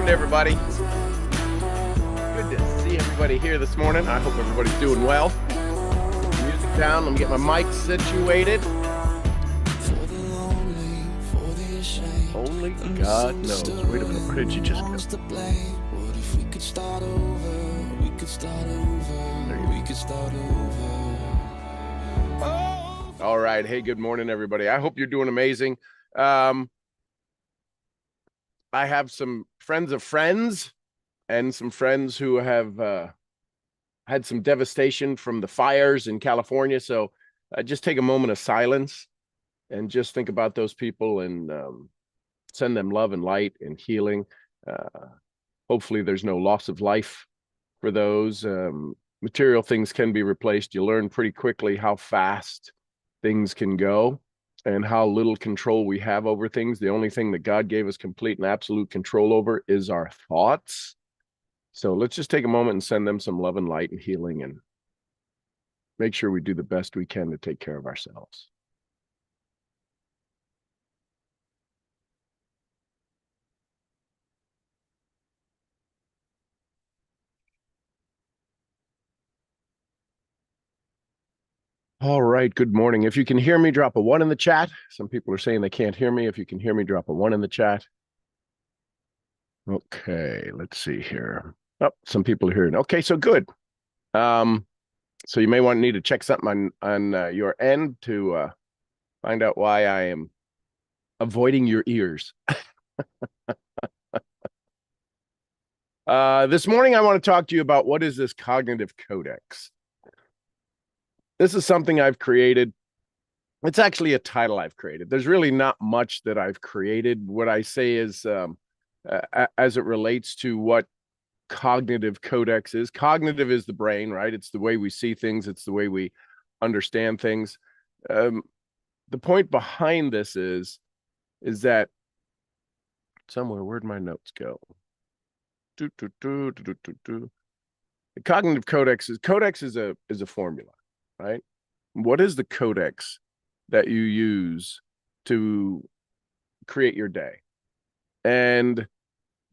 morning, everybody. Good to see everybody here this morning. I hope everybody's doing well. Music down. Let me get my mic situated. Only God knows. Wait a minute. Where did you just go? All right. Hey, good morning, everybody. I hope you're doing amazing. I have some friends of friends and some friends who have had some devastation from the fires in California. So just take a moment of silence and just think about those people and send them love and light and healing. Hopefully there's no loss of life for those. Material things can be replaced. You learn pretty quickly how fast things can go and how little control we have over things. The only thing that God gave us complete and absolute control over is our thoughts. So let's just take a moment and send them some love and light and healing and make sure we do the best we can to take care of ourselves. All right, good morning. If you can hear me, drop a 1 in the chat. Some people are saying they can't hear me. If you can hear me, drop a 1 in the chat. Okay, let's see here. Oh, some people are hearing. Okay, so good. So you may need to check something on your end to find out why I am avoiding your ears. This morning, I want to talk to you about what is this cognitive codex. This is something I've created. It's actually a title I've created. There's really not much that I've created. What I say is, as it relates to what cognitive codex is. Cognitive is the brain, right? It's the way we see things. It's the way we understand things. The point behind this is that somewhere, where'd my notes go? The cognitive codex is a formula, right? What is the codex that you use to create your day? And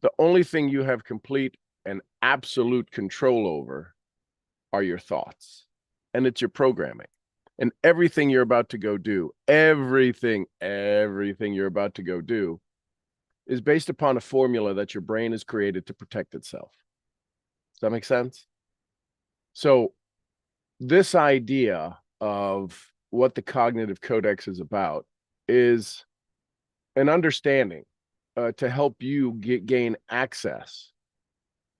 the only thing you have complete and absolute control over are your thoughts, and it's your programming. And everything you're about to go do, everything you're about to go do is based upon a formula that your brain has created to protect itself. Does that make sense? So this idea of what the cognitive codex is about is an understanding to help you gain access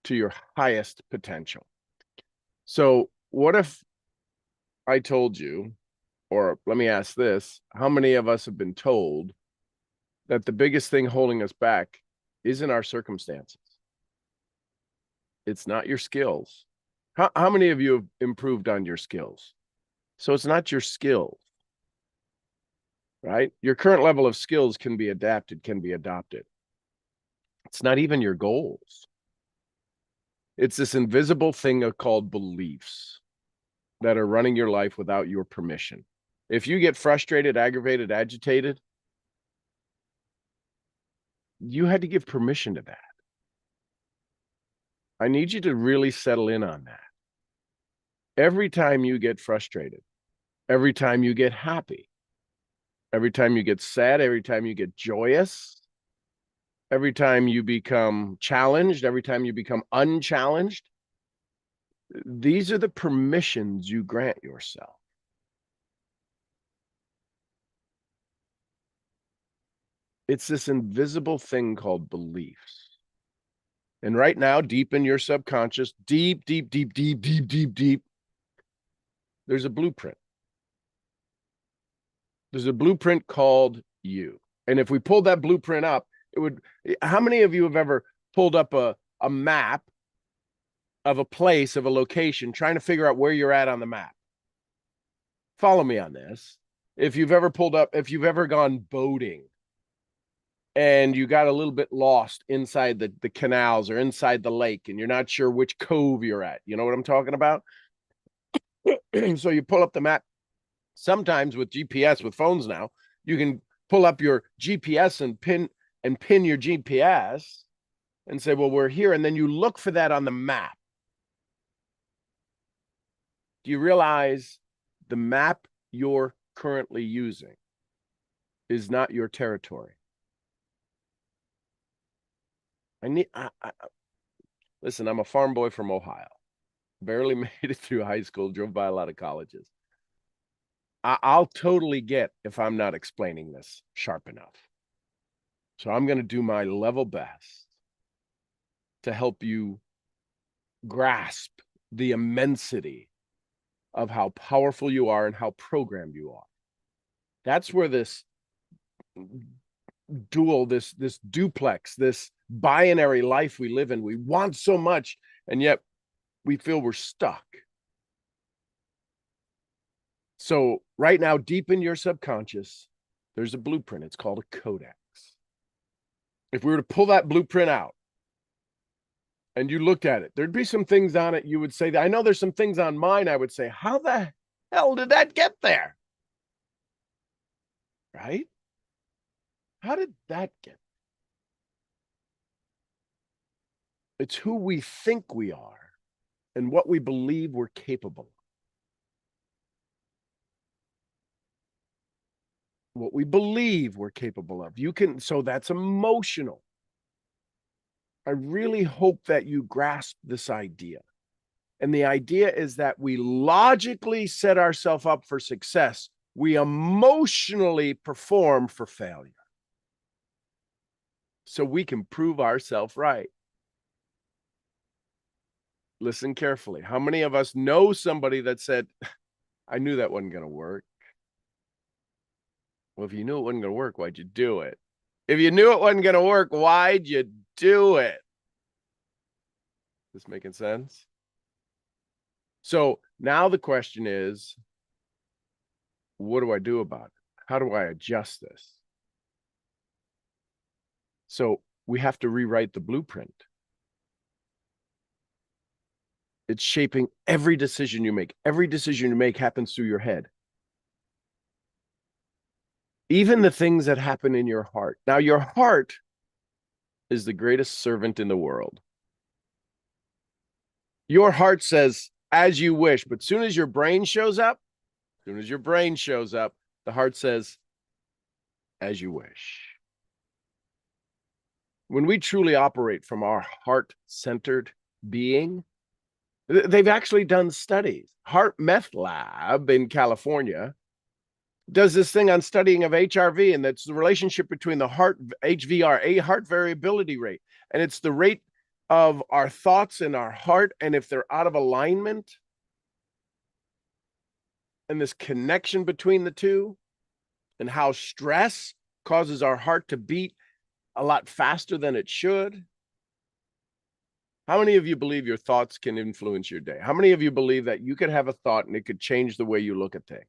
to your highest potential. So what if I told you, or let me ask this, how many of us have been told that the biggest thing holding us back isn't our circumstances? It's not your skills. How many of you have improved on your skills? So it's not your skills, right? Your current level of skills can be adapted, can be adopted. It's not even your goals. It's this invisible thing called beliefs that are running your life without your permission. If you get frustrated, aggravated, agitated, you had to give permission to that. I need you to really settle in on that. Every time you get frustrated, every time you get happy, every time you get sad, every time you get joyous, every time you become challenged, every time you become unchallenged, these are the permissions you grant yourself. It's this invisible thing called beliefs. And right now, deep in your subconscious, deep, there's a blueprint. There's a blueprint called you. And if we pulled that blueprint up, it would, how many of you have ever pulled up a map of a place, of a location, trying to figure out where you're at on the map? Follow me on this. If you've ever gone boating and you got a little bit lost inside the canals or inside the lake and you're not sure which cove you're at, you know what I'm talking about? So you pull up the map. Sometimes with GPS, with phones now, you can pull up your GPS and pin your GPS and say, well, we're here. And then you look for that on the map. Do you realize the map you're currently using is not your territory? Listen, I'm a farm boy from Ohio. Barely made it through high school, drove by a lot of colleges. I'll totally get if I'm not explaining this sharp enough. So I'm going to do my level best to help you grasp the immensity of how powerful you are and how programmed you are. That's where this dual, this duplex, this binary life we live in, we want so much, and yet we feel we're stuck. So right now, deep in your subconscious, there's a blueprint. It's called a codex. If we were to pull that blueprint out and you looked at it, there'd be some things on it you would say, I know there's some things on mine I would say, how the hell did that get there? Right? How did that get there? It's who we think we are and what we believe we're capable of. What we believe we're capable of. So that's emotional. I really hope that you grasp this idea. And the idea is that we logically set ourselves up for success. We emotionally perform for failure. So we can prove ourselves right. Listen carefully. How many of us know somebody that said, I knew that wasn't going to work? Well, if you knew it wasn't going to work, why'd you do it? If you knew it wasn't going to work, why'd you do it? This making sense? So now the question is, what do I do about it? How do I adjust this? So we have to rewrite the blueprint. It's shaping every decision you make. Every decision you make happens through your head. Even the things that happen in your heart. Now, your heart is the greatest servant in the world. Your heart says, as you wish, but soon as your brain shows up, the heart says, as you wish. When we truly operate from our heart-centered being, they've actually done studies. Heart Meth Lab in California does this thing on studying of HRV, and that's the relationship between the heart HVR, a heart variability rate, and it's the rate of our thoughts in our heart, and if they're out of alignment, and this connection between the two, and how stress causes our heart to beat a lot faster than it should. How many of you believe your thoughts can influence your day? How many of you believe that you could have a thought and it could change the way you look at things?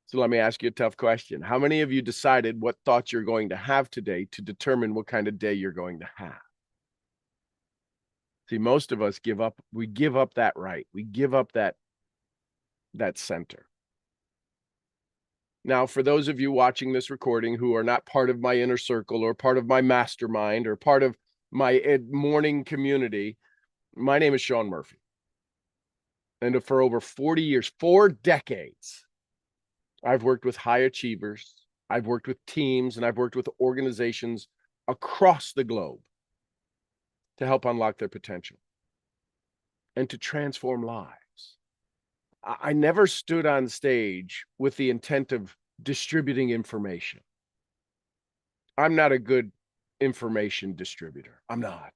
So let me ask you a tough question. How many of you decided what thoughts you're going to have today to determine what kind of day you're going to have? See, most of us give up. We give up that right. We give up that center. Now, for those of you watching this recording who are not part of my inner circle or part of my mastermind or part of my morning community, my name is Sean Murphy. And for over 40 years, 4 decades, I've worked with high achievers, I've worked with teams, and I've worked with organizations across the globe to help unlock their potential and to transform lives. I never stood on stage with the intent of distributing information. I'm not a good information distributor. I'm not.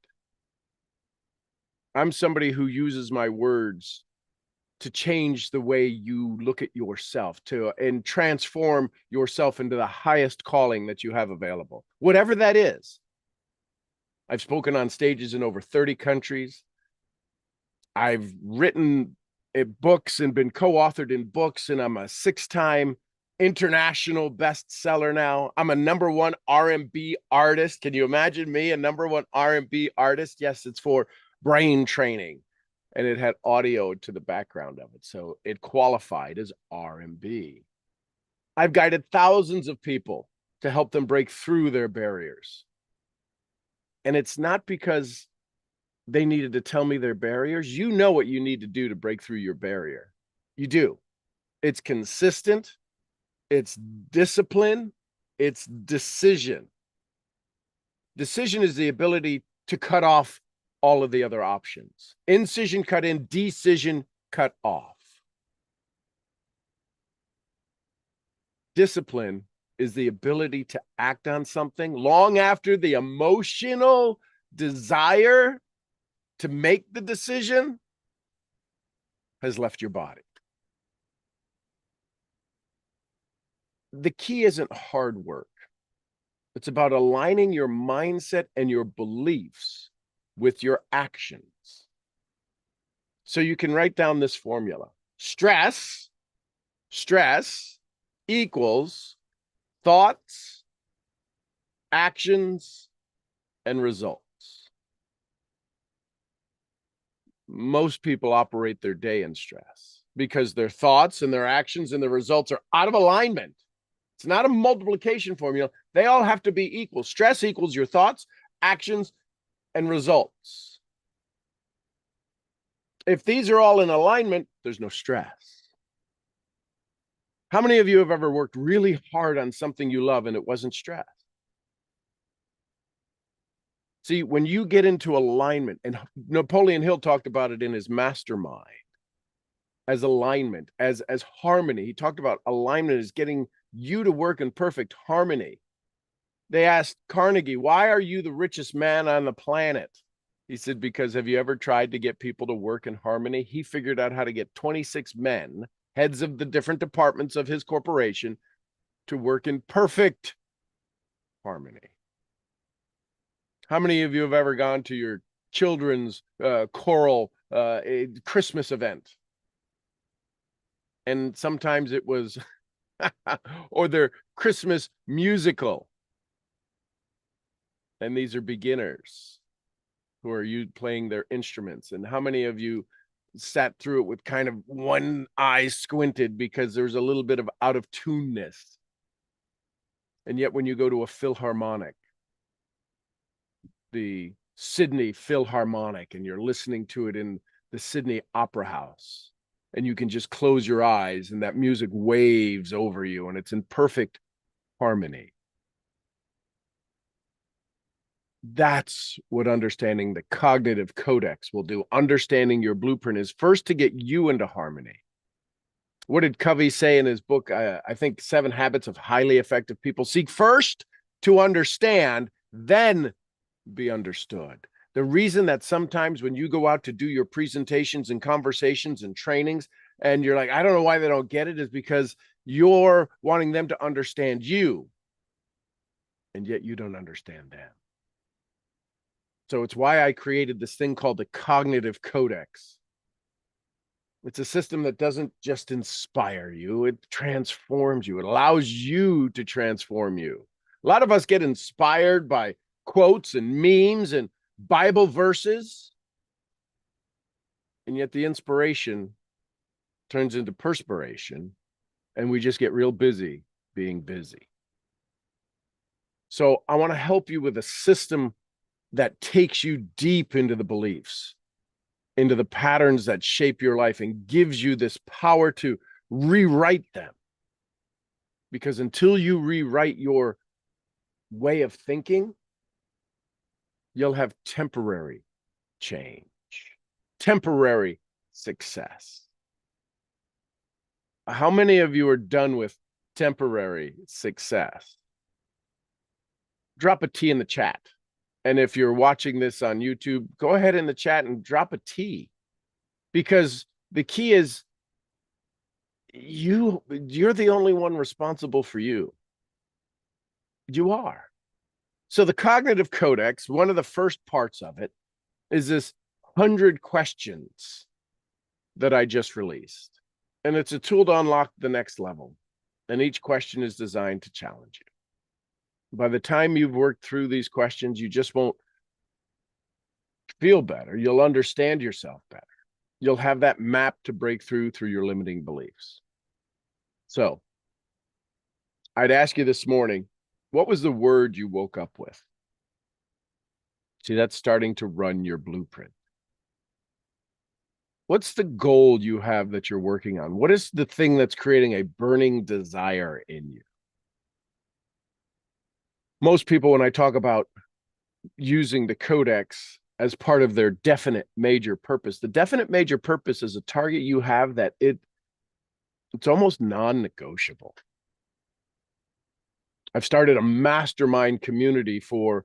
I'm somebody who uses my words to change the way you look at yourself, and transform yourself into the highest calling that you have available, whatever that is. I've spoken on stages in over 30 countries. I've written books and been co-authored in books, and I'm a 6-time international bestseller now. I'm a #1 R&B artist. Can you imagine me, a #1 R&B artist? Yes, it's for brain training. And it had audio to the background of it. So it qualified as R&B. I've guided thousands of people to help them break through their barriers. And it's not because they needed to tell me their barriers. You know what you need to do to break through your barrier. You do. It's consistent, it's discipline, it's decision. Decision is the ability to cut off all of the other options. Incision, cut in, decision, cut off. Discipline is the ability to act on something long after the emotional desire to make the decision has left your body. The key isn't hard work. It's about aligning your mindset and your beliefs with your actions. So you can write down this formula. Stress equals thoughts, actions, and results. Most people operate their day in stress because their thoughts and their actions and the results are out of alignment. It's not a multiplication formula. They all have to be equal. Stress equals your thoughts, actions, and results. If these are all in alignment, there's no stress. How many of you have ever worked really hard on something you love and it wasn't stress? See, when you get into alignment, and Napoleon Hill talked about it in his mastermind as alignment, as harmony. He talked about alignment as getting you to work in perfect harmony. They asked Carnegie, why are you the richest man on the planet? He said, because have you ever tried to get people to work in harmony? He figured out how to get 26 men, heads of the different departments of his corporation, to work in perfect harmony. How many of you have ever gone to your children's choral Christmas event? And sometimes it was, or their Christmas musical. And these are beginners who are you playing their instruments. And how many of you sat through it with kind of one eye squinted because there's a little bit of out of tuneness? And yet when you go to a Philharmonic, the Sydney Philharmonic, and you're listening to it in the Sydney Opera House, and you can just close your eyes and that music waves over you and it's in perfect harmony. That's what understanding the cognitive codex will do. Understanding your blueprint is first to get you into harmony. What did Covey say in his book? I think 7 Habits of Highly Effective People. Seek first to understand, then be understood. The reason that sometimes when you go out to do your presentations and conversations and trainings, and you're like, I don't know why they don't get it, is because you're wanting them to understand you, and yet you don't understand them. So it's why I created this thing called the Cognitive Codex. It's a system that doesn't just inspire you, it transforms you. It allows you to transform you. A lot of us get inspired by quotes and memes and Bible verses, and yet the inspiration turns into perspiration, and we just get real busy being busy. So I want to help you with a system that takes you deep into the beliefs, into the patterns that shape your life, and gives you this power to rewrite them. Because until you rewrite your way of thinking, you'll have temporary change, temporary success. How many of you are done with temporary success? Drop a T in the chat. And if you're watching this on YouTube, go ahead in the chat and drop a T, because the key is you're the only one responsible for you. You are. So the Cognitive Codex, one of the first parts of it is this 100 questions that I just released. And it's a tool to unlock the next level. And each question is designed to challenge you. By the time you've worked through these questions, you just won't feel better. You'll understand yourself better. You'll have that map to break through your limiting beliefs. So I'd ask you this morning, what was the word you woke up with? See, that's starting to run your blueprint. What's the goal you have that you're working on? What is the thing that's creating a burning desire in you? Most people, when I talk about using the Codex as part of their definite major purpose, the definite major purpose is a target you have that it's almost non-negotiable. I've started a mastermind community for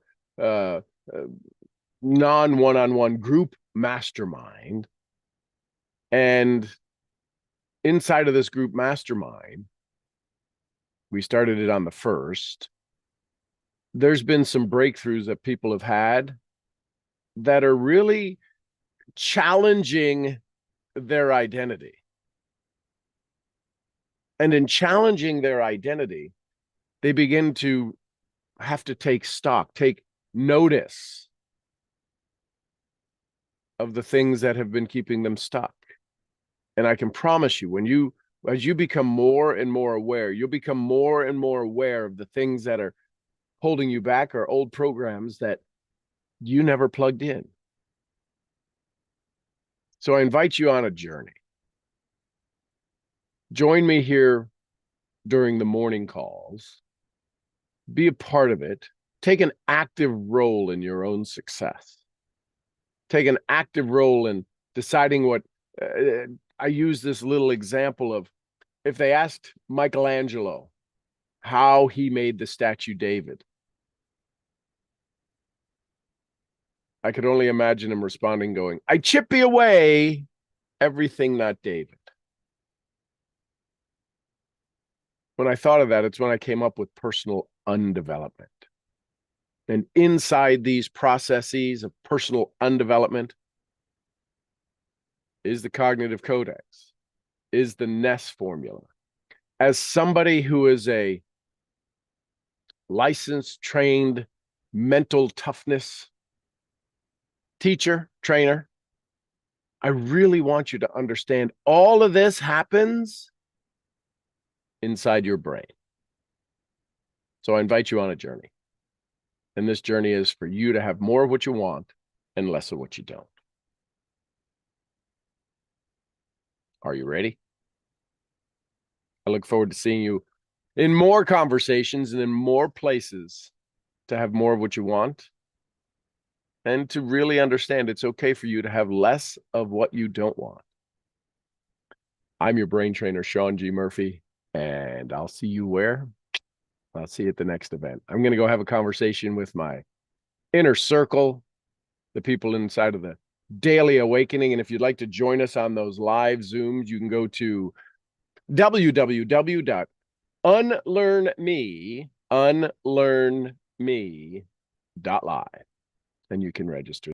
non-one-on-one group mastermind. And inside of this group mastermind, we started it on the 1st. There's been some breakthroughs that people have had that are really challenging their identity. And in challenging their identity, they begin to have to take stock, take notice of the things that have been keeping them stuck. And I can promise you, as you become more and more aware, you'll become more and more aware of the things that are holding you back or old programs that you never plugged in. So I invite you on a journey. Join me here during the morning calls. Be a part of it. Take an active role in your own success. Take an active role in deciding what I use this little example of if they asked Michelangelo how he made the statue David, I could only imagine him responding going, I chip away everything not David. When I thought of that, it's when I came up with personal undevelopment. And inside these processes of personal undevelopment is the cognitive codex, is the NESS formula. As somebody who is a licensed, trained mental toughness teacher, trainer, I really want you to understand all of this happens inside your brain. So I invite you on a journey. And this journey is for you to have more of what you want and less of what you don't. Are you ready? I look forward to seeing you in more conversations and in more places to have more of what you want and to really understand it's okay for you to have less of what you don't want. I'm your brain trainer, Sean G. Murphy, and I'll see you where? I'll see you at the next event. I'm going to go have a conversation with my inner circle, the people inside of the Daily Awakening. And if you'd like to join us on those live Zooms, you can go to www.unlearnme.live and you can register